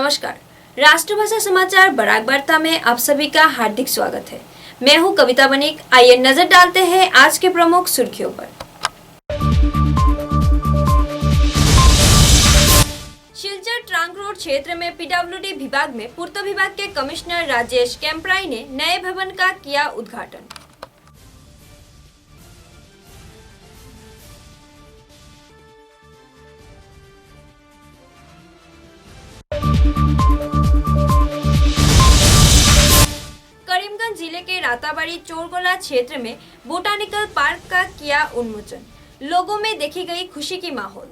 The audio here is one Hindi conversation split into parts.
नमस्कार। राष्ट्रभाषा समाचार बराक वार्ता में आप सभी का हार्दिक स्वागत है। मैं हूं कविता बनिक। आइए नजर डालते हैं आज के प्रमुख सुर्खियों पर। सिलचर ट्रंक रोड क्षेत्र में पीडब्ल्यूडी विभाग में पूर्त विभाग के कमिश्नर राजेश कैंप्राई ने नए भवन का किया उद्घाटन। करीमगंज जिले के राताबाड़ी चोरगोला क्षेत्र में बोटानिकल पार्क का किया उन्मोचन। लोगों में देखी गई खुशी की माहौल।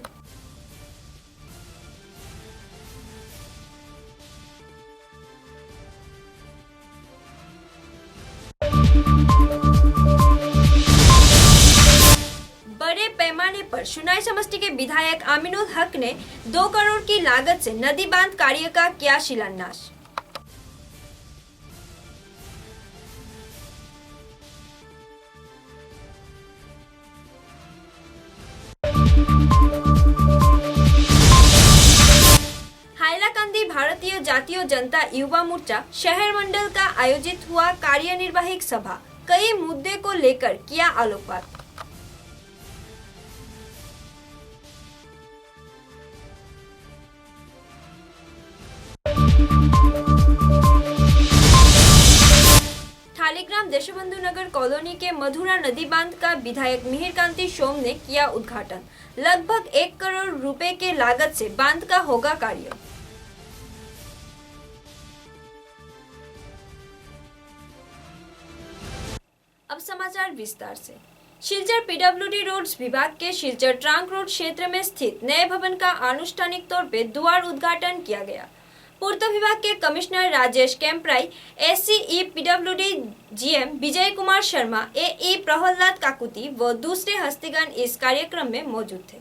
बड़े पैमाने पर सुनाई समष्टि के विधायक आमिनुल हक ने 2 करोड़ की लागत से नदी बांध कार्य का किया शिलान्यास। हाइलाकांदी भारतीय जातीय जनता युवा मोर्चा शहर मंडल का आयोजित हुआ कार्यनिर्वाहक सभा। कई मुद्दे को लेकर किया आलोकपात। थालीग्राम देशबंधु नगर कॉलोनी के मधुरा नदी बांध का विधायक मिहिर कांति सोम ने किया उद्घाटन। लगभग 1 करोड़ रुपए के लागत से बांध का होगा कार्य। अब समाचार विस्तार से। सिलचर पीडब्ल्यूडी रोड्स विभाग के सिलचर ट्रंक रोड क्षेत्र में स्थित नए भवन का आनुष्ठानिक तौर पर द्वार उद्घाटन किया गया। पूर्त विभाग के commissioner Rajesh Kaimprai, SCE PWD GM Vijay Kumar Sharma, AE Prahlad Kakuti व दूसरे हस्तीगण इस कार्यक्रम में मौजूद थे।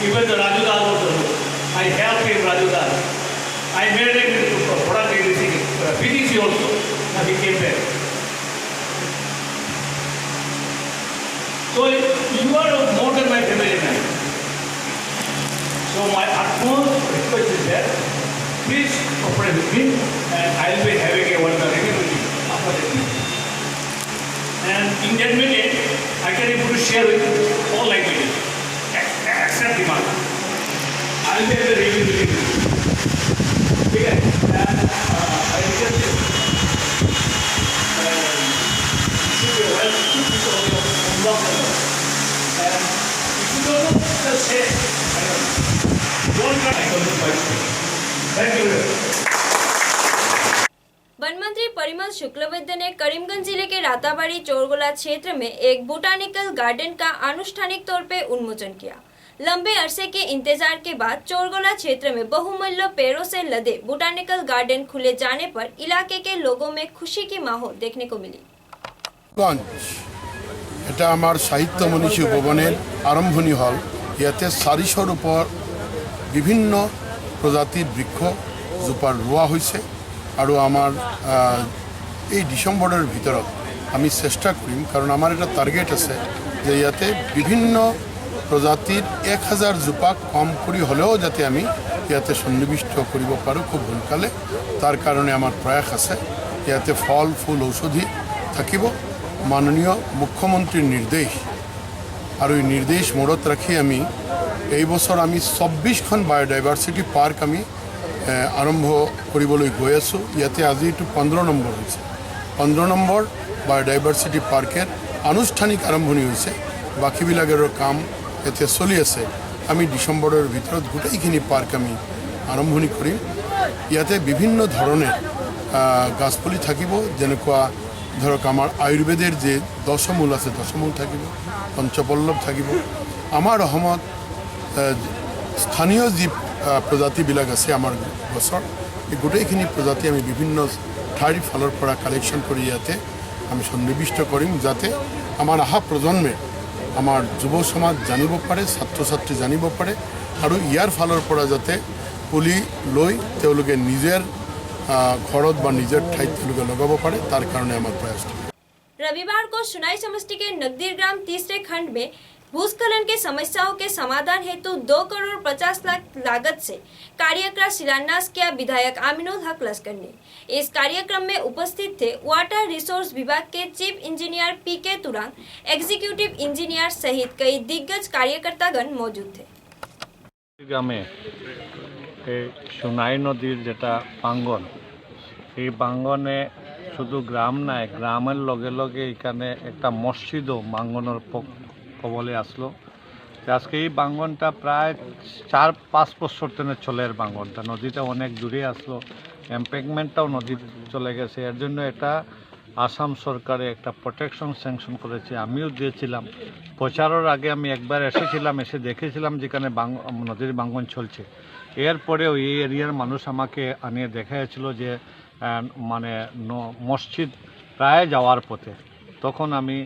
Even the Raju Das also, I helped him, Raju Das. I made him into product everything. PTC also, now he came back. So you are more than my family man. So my utmost request is that please cooperate with me, and I will be having a one-on-one meeting after that meeting. And in that meeting, I can able to share with you all languages. Accept demand. I will be able to review the meeting. Okay? And I request you. You should be well to unlock the door. And if you don't know, just say, I don't know. Don't try to do my speech. Thank you very much. One मंत्री परिमल शुक्लवैद्य ने करीमगंज जिले के राताबाड़ी चोरगोला क्षेत्र में एक बोटानिकल गार्डन का आनुष्ठानिक तौर पर उन्मोचन किया। लंबे अरसे के इंतजार के बाद चोरगोला क्षेत्र में बहुमूल्य पेड़ों से लदे बोटानिकल गार्डन खुले जाने पर इलाके के लोगों में खुशी की माहौल देखने को मिली। এটা আমার সাহিত্য মনীষী উপবনের আরম্ভণী হল। ইয়াতে 400ৰ ওপৰ বিভিন্ন প্ৰজাতিৰ বৃক্ষ জোপা ৰোৱা হৈছে আৰু আমাৰ এই ডিসেম্বৰৰ ভিতৰত আমি চেষ্টা কৰিম, কাৰণ আমাৰ এটা টাৰ্গেট আছে যে ইয়াতে বিভিন্ন প্ৰজাতিৰ 1000 জোপা কম কৰি হলেও যাতে আমি ইয়াতে সন্নিবিষ্ট কৰিব পাৰোঁ খুব সোনকালে। তাৰ কাৰণে আমাৰ প্ৰয়াস আছে। ইয়াতে ফল ফুল ঔষধি থাকিব। মাননীয় মুখ্যমন্ত্ৰীৰ নিৰ্দেশ আৰু এই নিৰ্দেশ মূৰত ৰাখি আমি এই বছৰ আমি 24খন বায়োডাইভাৰ্চিটি পাৰ্ক আমি আৰম্ভ কৰিবলৈ গৈ আছোঁ। ইয়াতে আজি এইটো 15 নম্বৰ হৈছে। 15 নম্বৰ বায়োডাইভাৰ্চিটি পাৰ্কের আনুষ্ঠানিক আৰম্ভণি হৈছে। বাকীবিলাকৰ কাম এতিয়া চলি আছে। আমি ডিসেম্বৰৰ ভিতৰত গোটেইখিনি পাৰ্ক আমি আৰম্ভণি কৰিম। ইয়াতে বিভিন্ন ধৰণৰ গাছপুলি থাকিব, যেনেকুৱা ধৰক আমাৰ আয়ুৰ্বেদের যে 10 মূল আছে 10 মূল থাকিব, পঞ্চপল্লৱ থাকিব। আমাৰ অসমত স্থানীয় যি প্ৰজাতিবিলাক আছে আমাৰ গছৰ, এই গোটেইখিনি প্ৰজাতি আমি বিভিন্ন ঠাইৰ ফালৰ পৰা কালেকশ্যন কৰি ইয়াতে আমি সন্নিবিষ্ট কৰিম, যাতে আমাৰ অহা প্ৰজন্মে আমাৰ যুৱ সমাজ জানিব পাৰে, ছাত্ৰ ছাত্ৰী জানিব পাৰে আৰু ইয়াৰ ফালৰ পৰা যাতে পুলি লৈ তেওঁলোকে নিজৰ ঘৰত বা নিজৰ ঠাইত তেওঁলোকে লগাব পাৰে, তাৰ কাৰণে আমাৰ প্ৰয়াস। रविवार को सुनाई समष्टि के नगदीर ग्राम तीसरे खंड में भूस्खलन के समस्याओं के समाधान हेतु 2 करोड़ 50 लाख लागत से कार्य का शिलान्यास किया विधायक आमिनुल हक लस्कर ने। इस कार्यक्रम में उपस्थित थे वाटर रिसोर्स विभाग के चीफ इंजीनियर पीके तुरांग, एग्जीक्यूटिव इंजीनियर सहित कई दिग्गज कार्यकर्तागण मौजूद थे। গ্রামে এই সোনাই নদীর যেটা প্রাঙ্গণ, এই প্রাঙ্গণে শুধু গ্রাম নাই, গ্রামের লগে লগে এখানে একটা মসজিদও প্রাঙ্গণের কবলে আসলো। আজকে এই প্রাঙ্গণটা প্রায় 4-5 বছর ধরে চলে। এর প্রাঙ্গণটা নদীটা অনেক দূরে আসলো, এম্প্যাঙ্কমেন্টটাও নদীতে চলে গেছে। এর জন্য এটা আসাম সরকারে একটা প্রোটেকশন স্যাংশন করেছে। আমিও দিয়েছিলাম প্রচারের আগে, আমি একবার এসেছিলাম, এসে দেখেছিলাম যেখানে নদীর ভাঙ্গন চলছে। এরপরেও এই এরিয়ার মানুষ আমাকে আনিয়ে দেখাইছিল যে মানে মসজিদ প্রায় যাওয়ার পথে। তখন আমি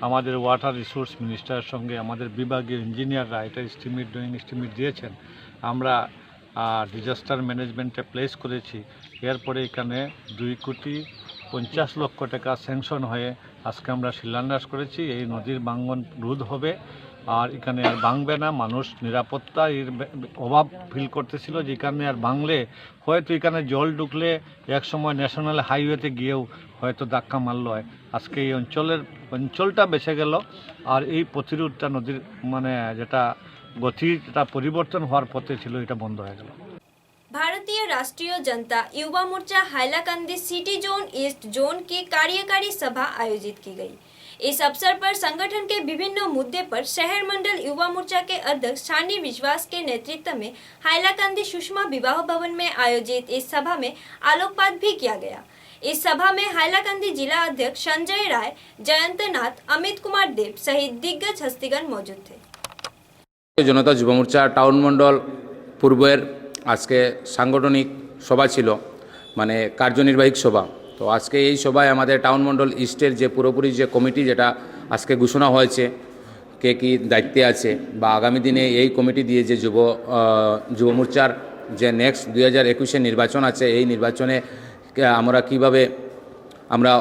আমাদের ওয়াটার রিসোর্স মিনিস্টারের সঙ্গে আমাদের বিভাগীয় ইঞ্জিনিয়াররা এটা এস্টিমেট দিয়েছেন, আমরা ডিজাস্টার ম্যানেজমেন্টে প্লেস করেছি। এরপরে এখানে 2,50,00,000 টাকা স্যাংশন হয়ে আজকে আমরা শিলান্যাস করেছি। এই নদীর ভাঙ্গন রোধ হবে আর এখানে আর ভাঙবে না। মানুষ নিরাপত্তা এর অভাব ফিল করতেছিল যে এখানে আর ভাঙলে হয়তো এখানে জল ঢুকলে একসময় ন্যাশনাল হাইওয়েতে গিয়েও হয়তো ধাক্কা মারল হয়। আজকে এই অঞ্চলটা বেঁচে গেল আর এই প্রতিরোধটা নদীর মানে যেটা গতি যেটা পরিবর্তন হওয়ার পথে ছিল এটা বন্ধ হয়ে গেল। भारतीय Rashtriya Janata Yuva Morcha Hailakandi city zone east zone की कार्यकारी सभा आयोजित की गई। इस अवसर पर संगठन के विभिन्न मुद्दे पर शहर मंडल युवा मोर्चा के अध्यक्ष शानी विश्वास के नेतृत्व में हाइलाकांदी सुषमा विवाह भवन में आयोजित इस सभा में आलोकपात भी किया गया। इस सभा में हाइलाकांदी जिला अध्यक्ष संजय राय, जयंत नाथ, अमित कुमार देव सहित दिग्गज हस्तीगण मौजूद थे। जनता युवा मोर्चा टाउन मंडल पूर्वेर আজকে সাংগঠনিক সভা ছিল, মানে কার্যনির্বাহী সভা। তো আজকে এই সভায় আমাদের টাউন মন্ডল ইস্টের যে পুরোপুরি যে কমিটি যেটা আজকে ঘোষণা হয়েছে, কে কী দায়িত্বে আছে বা আগামী দিনে এই কমিটি দিয়ে যে যুব মোর্চার যে নেক্সট 2021-এর নির্বাচন আছে, এই নির্বাচনে আমরা কিভাবে আমরা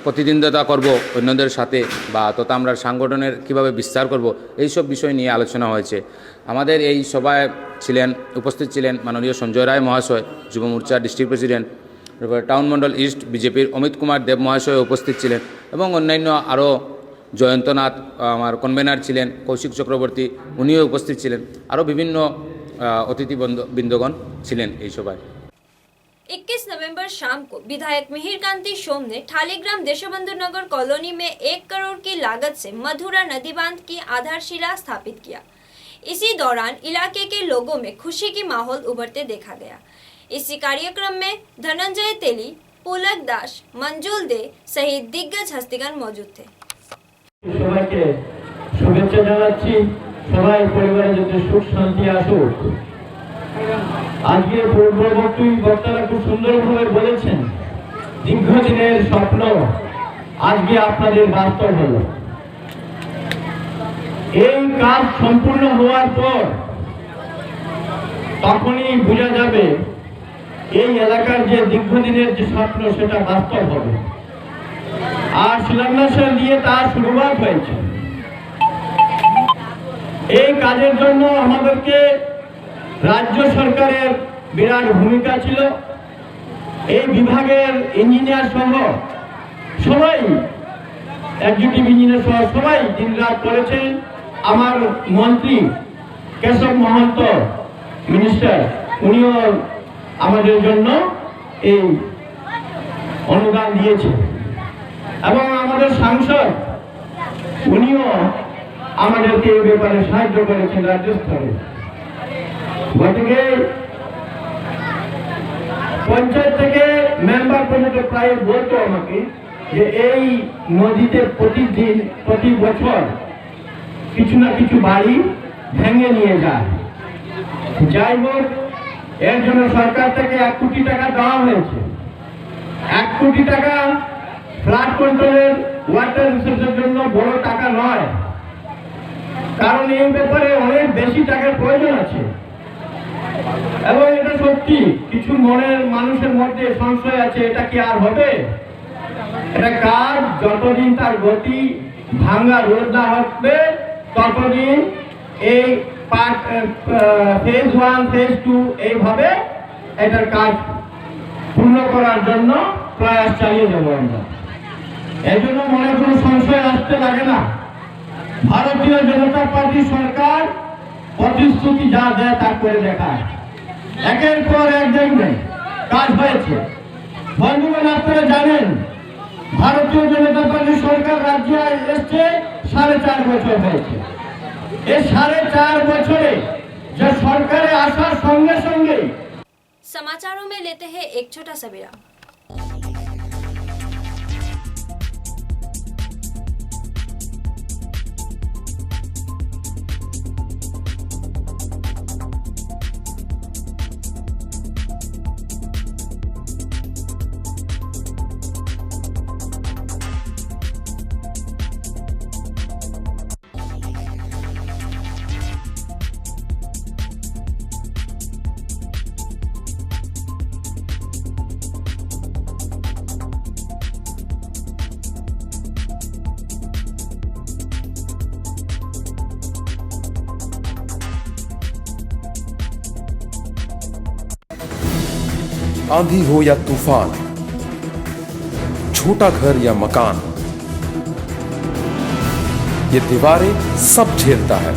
প্রতিদ্বন্দ্বিতা করব অন্যদের সাথে বা তথা আমরা সাংগঠনের কিভাবে বিস্তার করব, এই সব বিষয় নিয়ে আলোচনা হয়েছে। আমাদের এই সভায় উপস্থিত ছিলেন মাননীয় সঞ্জয় রায় মহাশয়, যুব মোর্চার district president, town Mondal east বিজেপির অমিত কুমার দেব মহাশয় উপস্থিত ছিলেন এবং অন্যান্য আরও জয়ন্তনাথ আমার কনভেনার ছিলেন, কৌশিক চক্রবর্তী উনিও উপস্থিত ছিলেন, আরও বিভিন্ন অতিথিবৃন্দগণ ছিলেন এই সভায়। 21 नवंबर शाम को विधायक मिहिर कांति सोम ने ठालीग्राम देशबंधु नगर कॉलोनी में 1 करोड़ की लागत से मधुरा नदी बांध की आधारशिला स्थापित किया। इसी दौरान इलाके के लोगों में खुशी की माहौल उभरते देखा गया। इसी कार्यक्रम में धनंजय तेली, पुलक दास, मंजुल दे सहित दिग्गज हस्तीगण मौजूद थे। সবাইকে শুভেচ্ছা জানাচ্ছি। সবাই পরিবারে যাতে সুখ শান্তি আসুক। আজকে পূর্ববর্তী বক্তারা খুব সুন্দরভাবে বলেছেন, দীর্ঘদিনের স্বপ্ন আজকে আপনাদের বাস্তব হলো। এই কাজ সম্পূর্ণ হওয়ার পর তখনই বোঝা যাবে এই এলাকার যে দীর্ঘদিনের যে স্বপ্ন সেটা বাস্তব হবে। আর শিলান্যাসের দিয়ে তার শুরুয়াত হয়েছে। এই কাজের জন্য আমাদেরকে রাজ্য সরকারের বিরাট ভূমিকা ছিল। এই বিভাগের ইঞ্জিনিয়ার সহ সবাই, এক্সিকিউটিভ ইঞ্জিনিয়ার সহ সবাই দিনরাত করেছেন। আমার মন্ত্রী কেশব মহন্ত মিনিস্টার, উনিও আমাদের জন্য এই অনুদান দিয়েছে এবং আমাদের সাংসদ উনিও আমাদেরকে এই ব্যাপারে সাহায্য করেছেন রাজ্য স্তরে। গতকে পঞ্চায়েত থেকে মেম্বার পর্যন্ত প্রায় বলতো আমাকে যে এই নদীতে প্রতিদিন প্রতি বছর কিছু না কিছু বাড়ি ভেঙে নিয়ে যায়। যাই হোক, এর জন্য সরকার থেকে 1 কোটি টাকা দেওয়া হয়েছে। 1 কোটি টাকা ফ্লাড কন্ট্রোলের ওয়াটার রিসোর্সের জন্য বড় টাকা নয়। কারণ এই ব্যাপারে অনেক বেশি টাকার প্রয়োজন আছে এবং এটা সত্যি কিছু মনের মানুষের মধ্যে সংশয় আছে, এটা কি আর হবে? এটা কাজ যতদিন তার গতি ভাঙা রোড না হবে ততদিন এই ফেজ 1 ফেজ 2 এইভাবে এটার কাজ পূর্ণ করার জন্য প্রয়াস চালিয়ে যাবো আমরা। এই জন্য মনে কোনো সংশয় আসতে লাগে না। ভারতীয় জনতা পার্টি সরকার প্রতিশ্রুতি যা দেয় তা করে দেখায়, একের পর এক দেখবেন কাজ হয়েছে। বন্ধুগণ, আপনারা জানেন ভারতীয় জনতা পার্টি সরকার রাজ্যে এসছে 4.5 বছর হয়েছে। এই 4.5 বছরে যে সরকারে আসার সঙ্গে সঙ্গে समाचारों में लेते हैं एक छोटा सा विराम। आंधी हो या तूफान, छोटा घर या मकान, ये दीवारें सब झेलता है,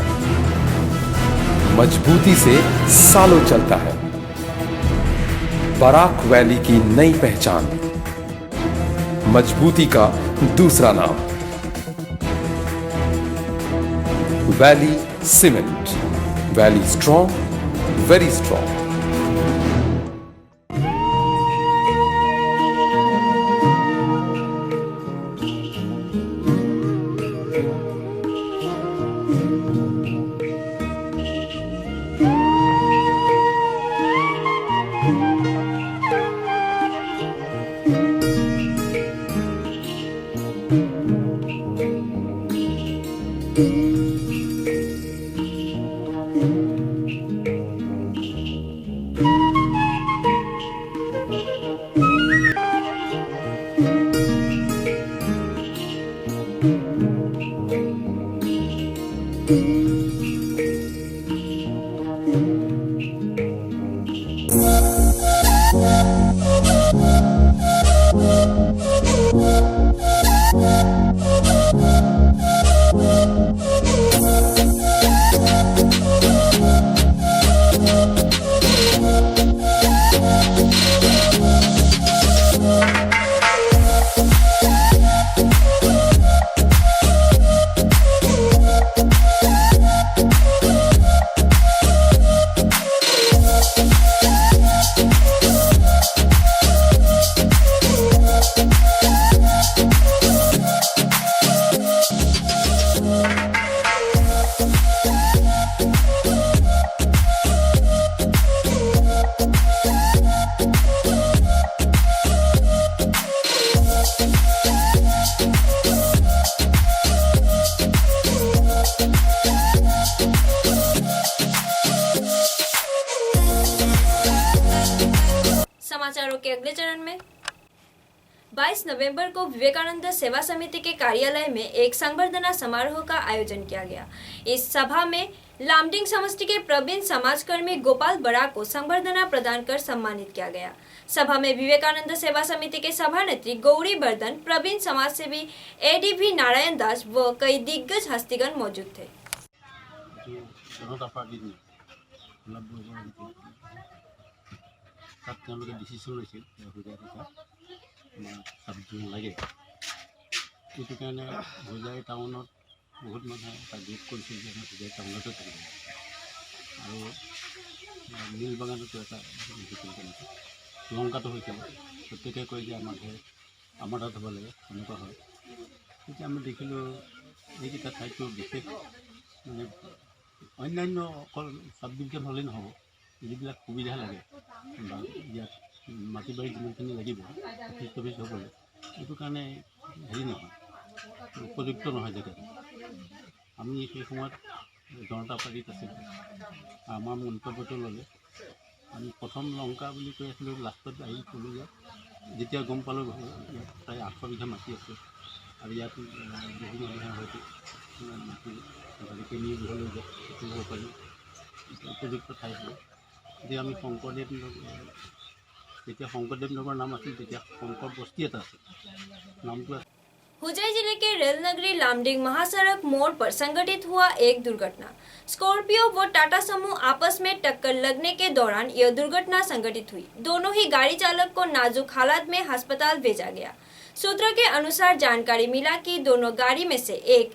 मजबूती से सालों चलता है। बराक वैली की नई पहचान, मजबूती का दूसरा नाम, valley cement. Valley strong, very strong. समाचारों के अगले चरण में 22 नवंबर को विवेकानंद सेवा समिति के कार्यालय में एक संबर्धना समारोह का आयोजन किया गया। इस सभा में लामडिंग समष्टि के प्रवीण समाजकर्मी गोपाल बड़ा को संबर्धना प्रदान कर सम्मानित किया गया। सभा में विवेकानंद सेवा समिति के सभानेत्री गौरी बर्धन, प्रवीण समाज सेवी एडीवी नारायण दास व कई दिग्गज हस्तीगण मौजूद थे। তাত তেওঁলোকে ডিচিশ্যন লৈছিল হোজাই এটা আমাৰ চাবডিভিজন লাগে। সেইটো কাৰণে হোজাই টাউনত বহুত মানুহে এটা গ্ৰুপ কৰিছিল যে আমাৰ হোজাই টাউনতে থাকিব আৰু নীল বাগানতো এটা দিছিল তেনেকৈ লংকাটো হৈছিল। প্ৰত্যেকে কয় যে আমাৰ ঘৰ আমাৰ তাত হ'ব লাগে, এনেকুৱা হয়। তেতিয়া আমি দেখিলোঁ এইকেইটা ঠাইতো বিশেষ মানে অন্যান্য অকল চাবডিভিজন হ'লেই নহ'ব, যিবিলাক সুবিধা লাগে বা ইয়াত মাটি বাৰী যিমানখিনি লাগিব অফিচ টফিচ হ'বলৈ, সেইটো কাৰণে হেৰি নহয়, উপযুক্ত নহয় জেগাটো। আমি সেই সময়ত জনতা পাৰ্টিত আছিল। আমাৰ মন্তব্যটো ল'লে আমি প্ৰথম লংকা বুলি কৈ আছিলোঁ, লাষ্টত আহি ক'লোঁ যে যেতিয়া গম পালোঁ ইয়াত প্ৰায় 800 বিঘা মাটি আছে আৰু ইয়াত বহু মানুহে হয়তো মাটি ভালকৈ নি গৃহলৈ থাকিব পাৰি, উপযুক্ত ঠাই হ'ব। এতিয়া আমি শংকৰদেৱ যেতিয়া শংকৰদেৱ নগৰ নাম আছিল তেতিয়া শংকৰ বস্তি এটা আছিল, নামটো আছিল। हुजै जिले के रेल नगरी लामडिंग महासड़क मोड़ पर संघटित हुआ एक दुर्घटना। स्कॉर्पियो व टाटा समूह आपस में टक्कर लगने के दौरान यह दुर्घटना संघटित हुई। दोनों ही गाड़ी चालक को नाजुक हालत में अस्पताल भेजा गया। सूत्रों के अनुसार जानकारी मिला कि दोनों गाड़ी में से एक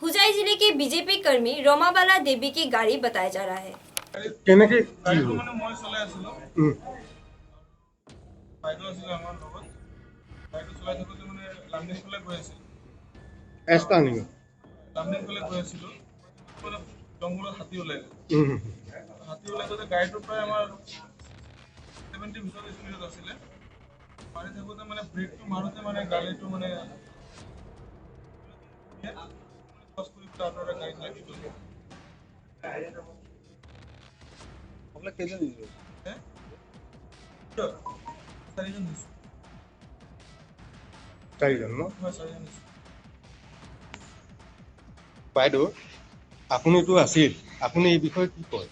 हुजै जिले की बीजेपी कर्मी रोमाबाला देवी की गाड़ी बताया जा रहा है। লামডিং ফালে গৈ আছিলোঁ, মানে জংঘলত হাতী ওলাই গ'ল। গ'লে গাড়ীটো প্ৰায় আমাৰ 70 ভিতৰত স্পীডত আছিলে। মাৰি থাকোঁতে মানে ব্ৰেকটো মাৰোঁতে মানে গাড়ীটো মানে ক্ৰছ কৰি পেলাই আঁতৰে গাড়ীত লাগি গ'ল। কেইজন দিলোঁ? 4জন দিছোঁ। 4জন ন? হয়, 4জন দিছোঁ। বাইদেউ আপুনিতো আছিল, আপুনি এই বিষয়ে কি কয়?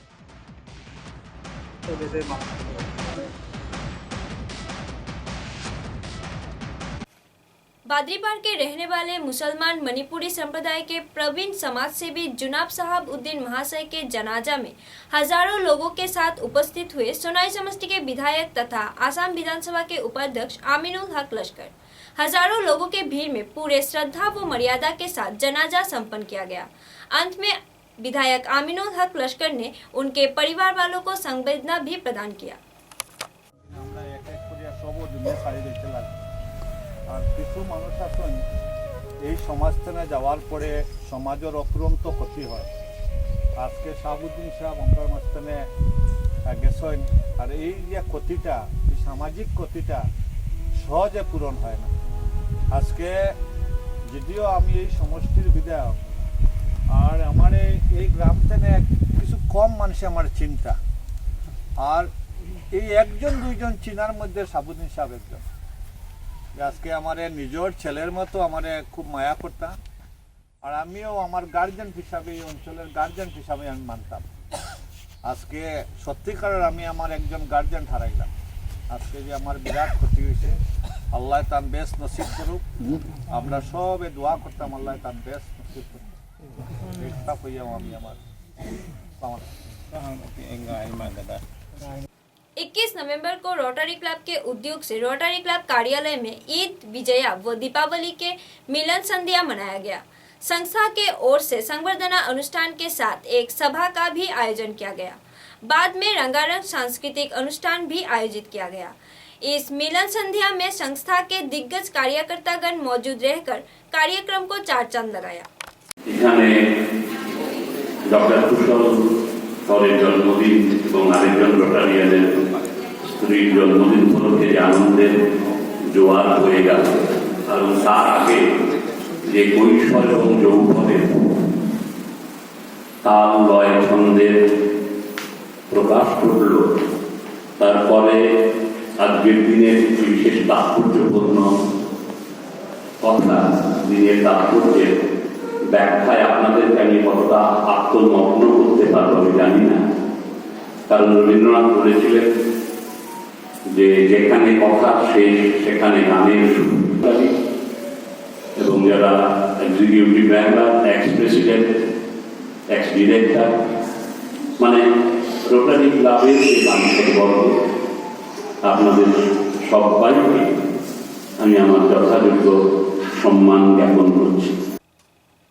बादरीपार के रहने वाले मुसलमान मणिपुरी संप्रदाय के प्रवीण समाज सेवी जुनाब साहब उद्दीन महाशय के जनाजा में हजारों लोगों के साथ उपस्थित हुए सोनाई समष्टि के विधायक तथा आसाम विधानसभा के उपाध्यक्ष आमिनुल हक लश्कर। हजारों लोगों के भीड़ में पूरे श्रद्धा व मर्यादा के साथ जनाजा संपन्न किया गया। अंत में विधायक आमिनुल हक लश्कर ने उनके परिवार वालों को संवेदना भी प्रदान किया। আর কিছু মানুষ আছেন এই সমাজস্থানে যাওয়ার পরে সমাজের অক্রান্ত ক্ষতি হয়। আজকে শাহাবুদ্দিন সাহেব আমরা মাঝখানে গেছেন, আর এই যে ক্ষতিটা, এই সামাজিক ক্ষতিটা সহজে পূরণ হয় না। আজকে যদিও আমি এই সমষ্টির বিধায়ক, আর আমার এই গ্রাম থেকে কিছু কম মানুষে আমার চিন্তা, আর এই একজন দুইজন চিনার মধ্যে শাহাবুদ্দিন সাহেব একজন। আজকে আমার নিজের ছেলের মতো আমার খুব মায়া করতাম, আর আমিও আমার গার্জেন হিসাবে এই অঞ্চলের গার্জেন হিসাবে আমি মানতাম। আজকে সত্যিকারের আমি আমার একজন গার্জেন হারাইলাম। আজকে যে আমার বিরাট ক্ষতি হয়েছে, আল্লাহ তার বেশ নসিব করুক। আমরা সবে দোয়া করতাম আল্লাহ তার বেশ নসিব করুক। একটা হইয়াও আমি আমার 21 नवंबर को रोटरी क्लब के उद्योग से रोटरी क्लब कार्यालय में ईद विजया व दीपावली के मिलन संध्या मनाया गया। संस्था के ओर से संवर्धना अनुष्ठान के साथ एक सभा का भी आयोजन किया गया। बाद में रंगारंग सांस्कृतिक अनुष्ठान भी आयोजित किया गया। इस मिलन संध्या में संस्था के दिग्गज कार्यकर्तागण मौजूद रहकर कार्यक्रम को चार चांद लगाया। जन्मदिन এবং আরেকজন রোটারিয়ানের স্ত্রীর জন্মদিন উপলক্ষে যে আনন্দের জোয়ার হয়ে গেল, কারণ তার আগে যে কৈশোর এবং যৌবনের তাল লয় ছন্দের প্রকাশ ঘটল, তারপরে আজকের দিনের বিশেষ তাৎপর্যপূর্ণ কথা, দিনের তাৎপর্যের ব্যাখ্যায় আপনাদেরকে আমি কতটা আত্মমগ্ন করতে পারবো আমি জানি না। কারণ রবীন্দ্রনাথ বলেছিলেন যে যেখানে কথা শেষ সেখানে গানের শুরু। এবং যারা executive member, x president, x director, মানে রোটারি ক্লাবের যে বাংলাদেশ বর্গ, আপনাদের সবাইকে আমি আমার যথাযোগ্য সম্মান জ্ঞাপন করছি।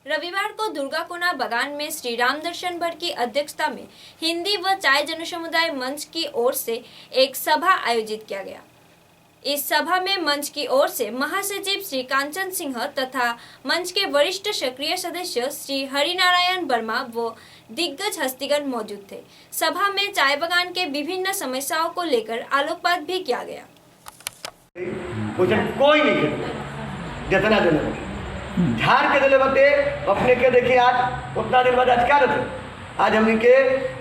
रविवार को दुर्गाकोना बागान में श्री राम दर्शन भट्ट की अध्यक्षता में हिंदी व चाय जनसमुदाय मंच की ओर से एक सभा आयोजित किया गया। इस सभा में मंच की ओर से महासचिव श्री कांचन सिंह तथा मंच के वरिष्ठ सक्रिय सदस्य श्री हरिनारायण वर्मा व दिग्गज हस्तीगण मौजूद थे। सभा में चाय बागान के विभिन्न समस्याओं को लेकर आलोकपात भी किया गया। कोई नहीं जितना झाड़ के दिले बते अपने के देखिए आज उतना दिन बाद आज क्या रहते आज हमने के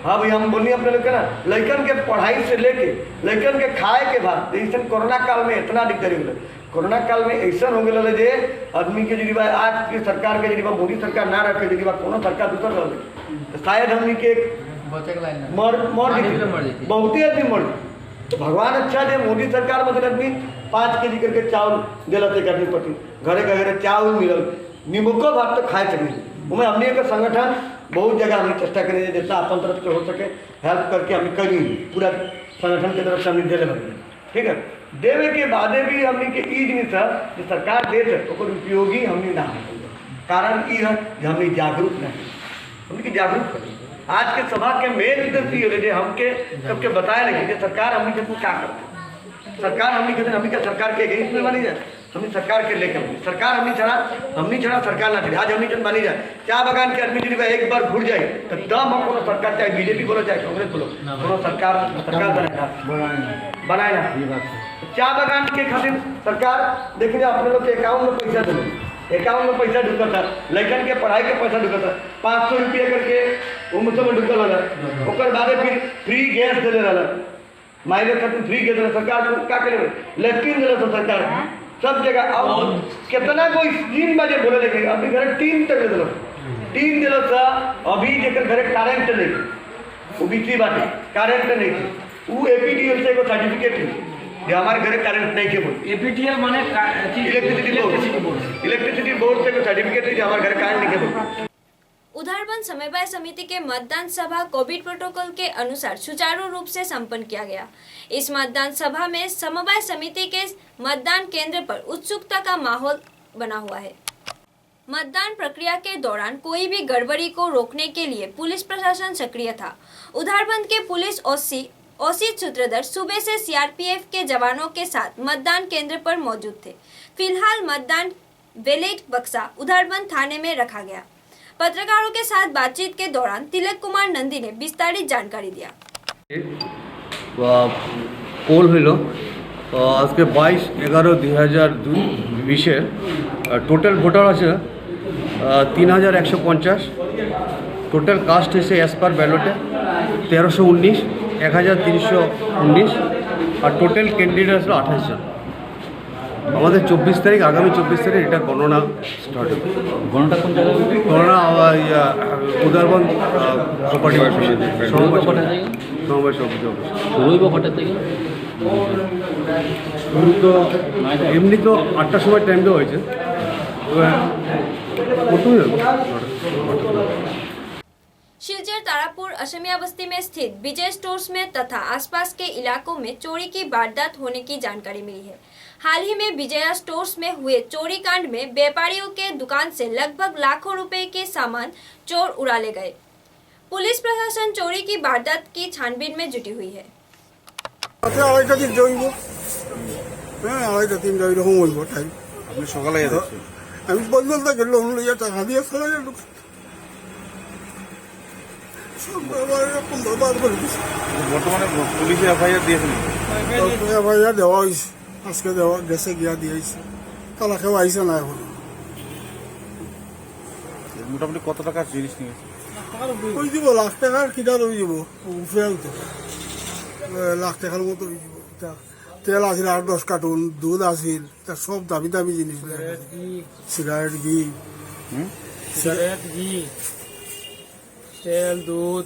हाँ भाई हम बोलिए अपने लोग के ना लड़कन के पढ़ाई से लेके लड़कन के खाए के बाद जैसे कोरोना काल में इतना दिक्कत हो गया। कोरोना काल में ऐसा हो गया जे आदमी के जी आज की सरकार के जी मोदी सरकार ना रखे जी कोनो सरकार दूसर रहे तो शायद हमने के बहुत ही आदमी मर। तो भगवान अच्छा दे मोदी सरकार मतलब आदमी 5 केजी करके चावल दिलत एक आदमी प्रति घरे घरे चावल मिलल नींबूको भात तो खाए सके उमें हमने का संगठन बहुत जगह हमने चेष्टा करें जैसा अपन तरफ से हो सके हेल्प करके हमें करी पूरा संगठन की तरफ से हमने दिले बने ठीक है। देवे के बादे भी हमने के ईज नहीं था जो सरकार दे उपयोगी हमने ना कारण ये है कि हमने जागरूक नहीं हमने की जागरूक करें। आज के सभा के मेन उद्देश्य ये हमके सबके बताए लगे कि सरकार हमने के क्या करते सरकार हमने के हमने क्या सरकार के अगेंस्ट में बनी जाए हमने सरकार के लेकर सरकार हमने छड़ा सरकार ना चले आज हमने जब बनी जाए चाय बगान के आदमी यदि एक बार घुर जाए तो दम हम कोनो सरकार चाहे बीजेपी बोलो चाहे कांग्रेस बोलो कोनो सरकार बनाए ना चाय बगान के खातिर सरकार देखिए अपने लोग के अकाउंट में पैसा दे अकाउंट में पैसा ढुका था लड़कन के पढ़ाई के पैसा ढुका था 500 रुपया करके उम्र में ढुकल रहा ओकर बाद फिर फ्री गैस दिले रहा माइले खातिर फ्री गैस दिला सरकार क्या करे लेट्रिन दिला था सरकार सब जगह और कितना कोई 3 बजे बोले लेके अभी घर 3 तक दिला 3 दिला था अभी जेकर घर करेंट नहीं वो बिजली बाटे करेंट नहीं वो एपीडीएल से को सर्टिफिकेट है ये हमारे घर करंट नहीं के बोल एपीटीएल माने इलेक्ट्रिसिटी बोर्ड से सर्टिफिकेट है हमारे घर करंट नहीं के बोल। उधारबंद समन्वय समिति के मतदान सभा कोविड प्रोटोकॉल के अनुसार सुचारू रूप से संपन्न किया गया। इस मतदान सभा में समन्वय समिति के मतदान केंद्र पर उत्सुकता का माहौल बना हुआ है। मतदान प्रक्रिया के दौरान कोई भी गड़बड़ी को रोकने के लिए पुलिस प्रशासन सक्रिय था। उधारबंद के पुलिस ओसी सूत्रधर सुबह से सीआरपीएफ के जवानों के साथ मतदान केंद्र पर मौजूद थे। फिलहाल मतदान बैलेट बक्सा उधारबंद थाने में रखा गया। पत्रकारों के साथ बातचीत के दौरान तिलक कुमार नंदी ने विस्तारित जानकारी दिया। पोल हलो आज के 22/11/2020 टोटल भोटार आछे 3150 टोटल कास्ट है एज पर बैलटे 1319 1319 और टोटल कैंडिडेट आछे 28 जन। हमारे 24 तारीख आगामी 24 तारीख এটা গণনা স্টার্ট হবে। গণনা কোন জায়গায় হবে? গণনা উদারবন প্রপার্টি অফিসে সমবায় সমিতি অফিস। শুরু হইব কটা থেকে? শুরু তো এমনি তো 8টার সময় টাইম দেওয়া হয়েছে। शिलचर तारापुर असमिया बस्ती में स्थित विजय स्टोर्स में तथा आसपास के इलाकों में चोरी की वारदात होने की जानकारी मिली है। हाल ही में विजया स्टोर्स में हुए चोरी कांड में व्यापारियों के दुकान से लगभग लाखों रुपए के सामान चोर उड़ा ले गए। पुलिस प्रशासन चोरी की वारदात की छानबीन में जुटी हुई है। বর্তমানে পুলিশে এফআইআর দিয়েছেন? এফআইআর দেওয়া হয়েছে আজকে দেওয়া গেছে গিয়া দিয়েছে তালা কেউ আইসে না এখন। মোটামুটি কত টাকার জিনিস নিয়েছে? ওই দিব লাখ টাকার কিটার ওই দিব ফেল তো লাখ টাকার মতো ওই দিব। তেল আছিল 8-10 কার্টুন দুধ আছিল তা সব দামি দামি জিনিস সিগারেট ঘি তেল দুধ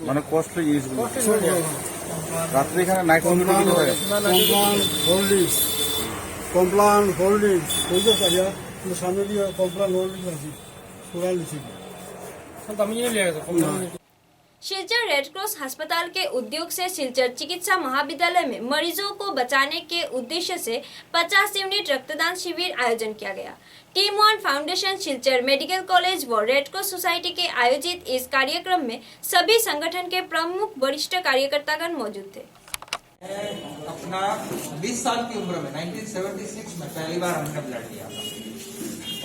মানে কস্টলি জিনিসগুলো রাত্রে এখানে নাইট কমপ্লান হোল্ডিংস বুঝতে পারিয়া সামনে দিয়ে কমপ্লান হোল্ডিংস আছে পুরা লিখি আমি নিয়ে গেছে। शिलचर रेडक्रॉस अस्पताल के उद्योग से शिलचर चिकित्सा महाविद्यालय में मरीजों को बचाने के उद्देश्य से 50 यूनिट रक्तदान शिविर आयोजन किया गया। Team one foundation Silchar medical college व रेडक्रॉस सोसाइटी के आयोजित इस कार्यक्रम में सभी संगठन के प्रमुख वरिष्ठ कार्यकर्तागण मौजूद थे। अपना 20 साल की उम्र में 1976 में पहली बार हमने ब्लड दिया था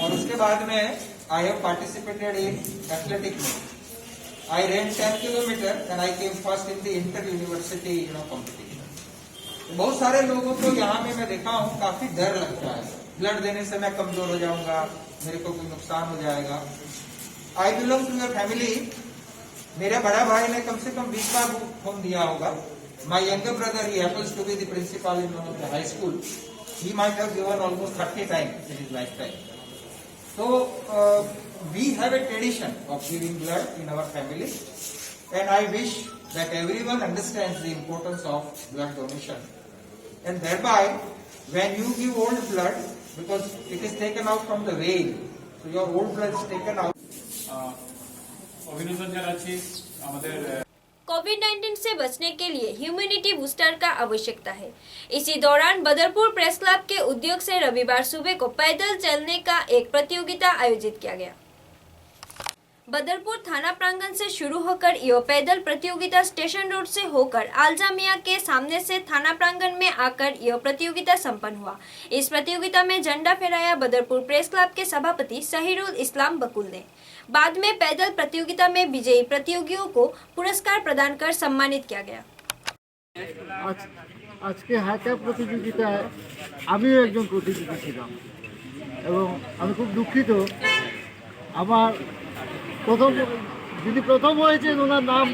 और उसके बाद में I have participated in athletics में। I ran 10 kilometer and I came first in the inter-university competition. बहुत सारे लोगों को यहाँ में मैं देखा हूँ काफी डर लगता है ब्लड देने से मैं कमजोर हो जाऊंगा मेरे को कोई नुकसान हो जाएगा। I belong to your family. मेरे बड़ा भाई ने कम से कम 20 बार फॉर्म दिया होगा। My younger brother, he happens to be the principal in one of the high school, he might have given almost 30 times in his lifetime. So we have a tradition of giving blood in our family, and I wish that everyone understands the importance of blood donation, and thereby when you give old blood, because it is taken out from the vein, so your old blood is taken out. অভিনন্দন জানাচ্ছি আমাদের कोविड-19 से बचने के लिए ह्यूमिनिटी बूस्टर का आवश्यकता है। इसी दौरान बदरपुर प्रेस क्लब के उद्योग से रविवार सुबह को पैदल चलने का एक प्रतियोगिता आयोजित किया गया। बदरपुर थाना प्रांगण से शुरू होकर यह पैदल प्रतियोगिता स्टेशन रोड से होकर आलजामिया के सामने से थाना प्रांगण में आकर यह प्रतियोगिता संपन्न हुआ। इस प्रतियोगिता में झंडा फहराया बदरपुर प्रेस क्लब के सभापति शहीरुल इस्लाम बकुल ने। बाद में पैदल प्रतियोगिता में विजयी प्रतियोगियों को पुरस्कार प्रदान कर सम्मानित किया गया। আজকে হাঁটা প্রতিযোগিতায় আমিও একজন প্রতিযোগী ছিলাম এবং আমি খুব দুঃখিত। আমার যিনি প্রথম হয়েছেন ওনার নাম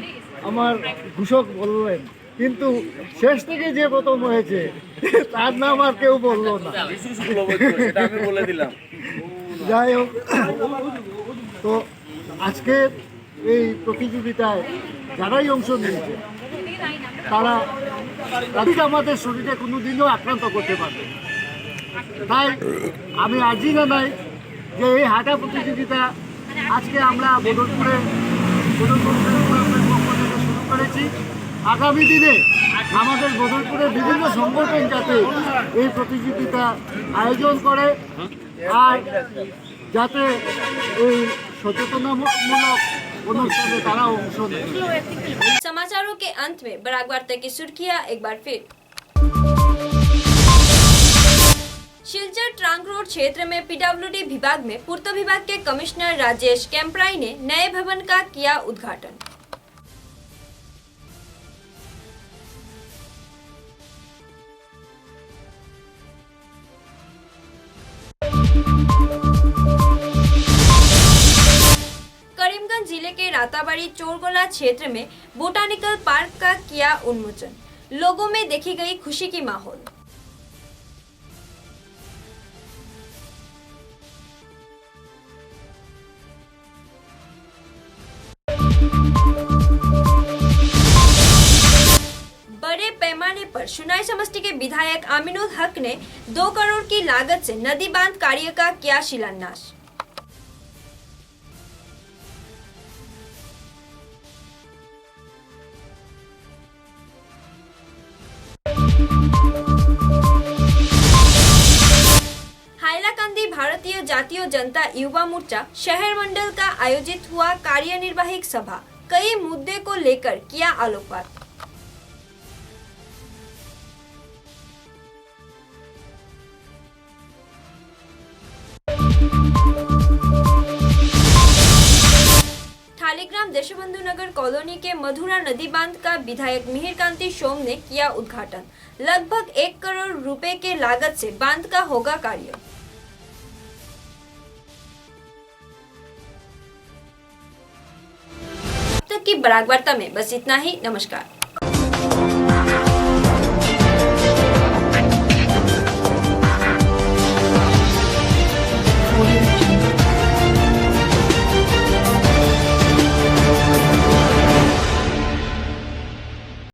আমার ঘোষক বললেন, কিন্তু শেষ থেকে যে প্রথম হয়েছে তার নাম আর কেউ বললো না। আমি বলে দিলাম। যাই হোক, তো আজকে এই প্রতিযোগিতায় যারাই অংশ নিয়েছে তারা আমাদের শরীরে কোনোদিনও আক্রান্ত করতে পারবে। তাই আমি আজই জানাই যে এই হাঁটা প্রতিযোগিতা আজকে আমরা বদরপুরে শুরু করেছি। আগামী দিনে আমাদের বদরপুরের বিভিন্ন সংগঠন যাতে এই প্রতিযোগিতা আয়োজন করে আর যাতে এই সচেতনাमूलक অনুষ্ঠানে তারা অংশ নেয়। समाचारों के अंत में बराक वार्ता की सुर्खियां एक बार फिर। शिलचर ट्रांक रोड क्षेत्र में पीडब्ल्यूडी विभाग में पूर्त विभाग के कमिश्नर राजेश कैंपराई ने नए भवन का किया उद्घाटन। करीमगंज जिले के राताबाड़ी चोरगोला क्षेत्र में बोटानिकल पार्क का किया उन्मोचन। लोगों में देखी गई खुशी की माहौल। बड़े पैमाने पर शुनाई समष्टि के विधायक आमिनुल हक ने 2 करोड़ की लागत से नदी बांध कार्य का किया शिलान्यास। हाइलाकांदी भारतीय जातीय जनता युवा मोर्चा शहर मंडल का आयोजित हुआ कार्यनिर्वाहक सभा। कई मुद्दे को लेकर किया आलोकपात। थालीग्राम देशबंधु नगर कॉलोनी के मधुरा नदी बांध का विधायक मिहिर कांति सोम ने किया उद्घाटन। लगभग 1 करोड़ रुपए के लागत से बांध का होगा कार्य। अब तक की बराक वार्ता में बस इतना ही। नमस्कार।